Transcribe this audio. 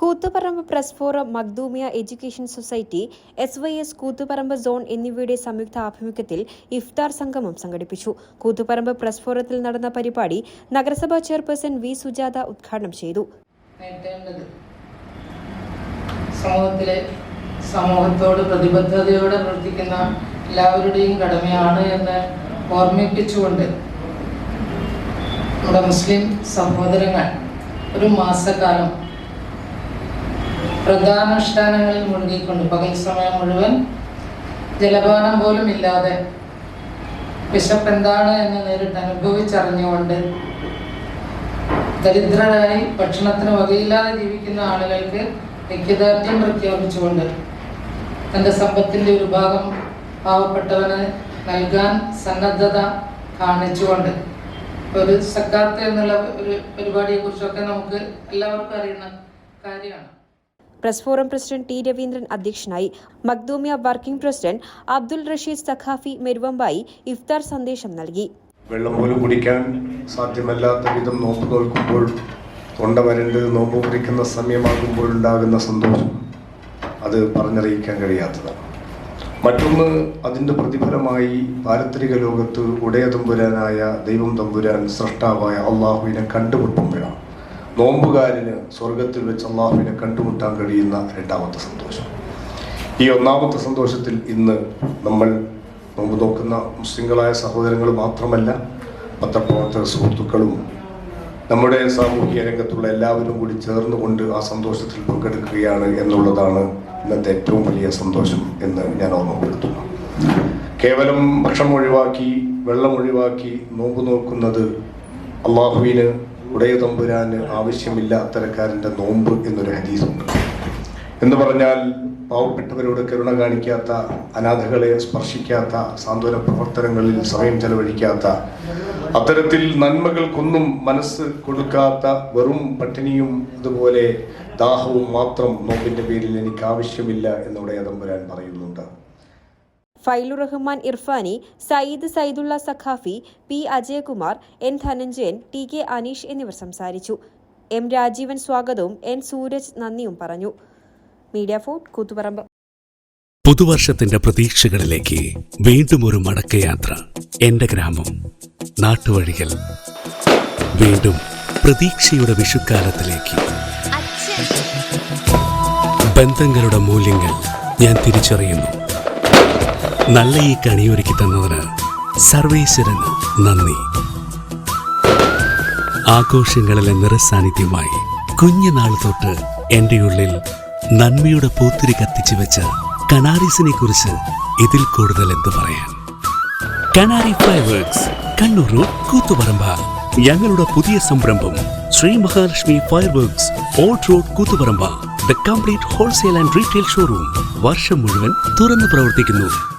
Koothuparamba press forum, Makhdoomiya education society, SYS Koothuparamba zone എന്നിവയുടെ സംയുക്ത ആഭിമുഖ്യത്തിൽ ഇഫ്താർ സംഗമം സംഘടിപ്പിച്ചു. കൂത്തുപറമ്പ് പ്രസ് ഫോറത്തിൽ നടന്ന പരിപാടി നഗരസഭാ ചെയർപേഴ്സൺ V. സുജാത ഉദ്ഘാടനം ചെയ്തു. സമൂഹത്തോട് പ്രതിബദ്ധതയോടെ പ്രവർത്തിക്കുന്ന എല്ലാവരുടെയും കടമയാണ് എന്ന് ഓർമ്മിപ്പിച്ചുകൊണ്ട് നമ്മുടെ മുസ്ലിം സഹോദരങ്ങൾ ഒരു മാസക്കാലം പ്രധാനുഷ്ഠാനങ്ങളിൽ മുഴുകിക്കൊണ്ട് പകൽ സമയം മുഴുവൻ ജലപാനം പോലും ഇല്ലാതെ വിശപ്പ് എന്താണ് എന്ന് നേരിട്ട് അനുഭവിച്ചറിഞ്ഞുകൊണ്ട് ദരിദ്രരായി ഭക്ഷണത്തിന് വകയില്ലാതെ ജീവിക്കുന്ന ആളുകൾക്ക് ഐക്യദാർഢ്യം പ്രഖ്യാപിച്ചുകൊണ്ട് തൻ്റെ സമ്പത്തിൻ്റെ ഒരു ഭാഗം പാവപ്പെട്ടവന് നൽകാൻ സന്നദ്ധത കാണിച്ചുകൊണ്ട് ഒരു സക്കാത്ത് എന്നുള്ള ഒരു പരിപാടിയെക്കുറിച്ചൊക്കെ നമുക്ക് എല്ലാവർക്കും അറിയുന്ന കാര്യമാണ്. Press forum president T. Raveendran അധ്യക്ഷനായി. മഖ്ദൂമിയ വർക്കിംഗ് പ്രസിഡന്റ് അബ്ദുൽ റഷീദ് സഖാഫി മെരുവമ്പായി ഇഫ്താർ സന്ദേശം നൽകി. വെള്ളം പോലും കുടിക്കാൻ സാധ്യമല്ലാത്ത വിധം നോമ്പ് നോൽക്കുമ്പോൾ, തൊണ്ട വരണ്ട് നോമ്പ് കുടിക്കുന്ന സമയമാകുമ്പോൾ ഉണ്ടാകുന്ന സന്തോഷം അത് പറഞ്ഞറിയിക്കാൻ കഴിയാത്തതാണ്. മറ്റൊന്ന്, അതിൻ്റെ പ്രതിഫലമായി പാരത്രിക ലോകത്ത് ഉടയ തമ്പുരാനായ ദൈവം തമ്പുരാൻ സൃഷ്ടാവായ അള്ളാഹുവിനെ കണ്ടുമുട്ടുമ്പോഴാണ് നോമ്പുകാരന് സ്വർഗത്തിൽ വെച്ച് അള്ളാഹുവിനെ കണ്ടുമുട്ടാൻ കഴിയുന്ന രണ്ടാമത്തെ സന്തോഷം. ഈ ഒന്നാമത്തെ സന്തോഷത്തിൽ ഇന്ന് നമ്മൾ നോമ്പ് നോക്കുന്ന മുസ്ലിങ്ങളായ സഹോദരങ്ങൾ മാത്രമല്ല, പത്രപ്രവർത്തക സുഹൃത്തുക്കളും നമ്മുടെ സാമൂഹിക രംഗത്തുള്ള എല്ലാവരും കൂടി ചേർന്നുകൊണ്ട് ആ സന്തോഷത്തിൽ പങ്കെടുക്കുകയാണ് എന്നുള്ളതാണ് ഇന്നത്തെ ഏറ്റവും വലിയ സന്തോഷം എന്ന് ഞാൻ ഓർമ്മപ്പെടുത്തുന്നു. കേവലം ഭക്ഷണം ഒഴിവാക്കി, വെള്ളം ഒഴിവാക്കി നോമ്പ് നോക്കുന്നത് അള്ളാഹുവിന് ഉടയ തമ്പുരാന് ആവശ്യമില്ല അത്തരക്കാരൻ്റെ നോമ്പ് എന്നൊരു ഹദീസുണ്ട്. എന്ന് പറഞ്ഞാൽ പാവപ്പെട്ടവരോട് കരുണ കാണിക്കാത്ത, അനാഥകളെ സ്പർശിക്കാത്ത, സാന്ത്വന പ്രവർത്തനങ്ങളിൽ സമയം ചെലവഴിക്കാത്ത, അത്തരത്തിൽ നന്മകൾക്കൊന്നും മനസ്സ് കൊടുക്കാത്ത, വെറും പട്ടിണിയും അതുപോലെ ദാഹവും മാത്രം നോമ്പിന്റെ പേരിൽ എനിക്ക് ആവശ്യമില്ല എന്നോട് തമ്പുരാൻ പറയുന്നുണ്ട്. ഫൈലുർ Rahman Irfani, Sayyid സൈദുള്ള Saqafi, P. Ajayakumar, N. Dhananjayan, T. K. Aneesh എന്നിവർ സംസാരിച്ചു. M. രാജീവൻ സ്വാഗതവും N. സൂരജ് നന്ദിയും പറഞ്ഞു. Media fort, Koothuparamba. പുതുവർഷത്തിന്റെ പ്രതീക്ഷകളിലേക്ക് വീണ്ടും ഒരു മടക്കയാത്ര. എന്റെ ഗ്രാമം, നാട്ടുവഴികൾ, വീണ്ടും പ്രതീക്ഷയുടെ വിഷുക്കാലത്തിലേക്ക്. ബന്ധങ്ങളുടെ മൂല്യങ്ങൾ ഞാൻ തിരിച്ചറിയുന്നു. നല്ല ഈ കണിയൊരുക്കി തന്നതിന് സർവേശ്വരന് നന്ദി. ആഘോഷങ്ങളിലെ നിറസാന്നിധ്യമായി കുഞ്ഞുനാൾ തൊട്ട് എൻ്റെ ഉള്ളിൽ നന്മയുടെ പൂത്തിരി കത്തിച്ചു വെച്ച കനാരീസിനെ കുറിച്ച് ഇതിൽ കൂടുതൽ എന്തു പറയാൻ. കനാരി ഫയർവർക്സ്, കണ്ണൂർ റോഡ്, കൂത്തുപറമ്പ്. ഞങ്ങളുടെ പുതിയ സംരംഭം Shri Mahalakshmi fireworks, old road, Koothuparamba. The complete wholesale and retail showroom വർഷം മുഴുവൻ തുറന്നു പ്രവർത്തിക്കുന്നു.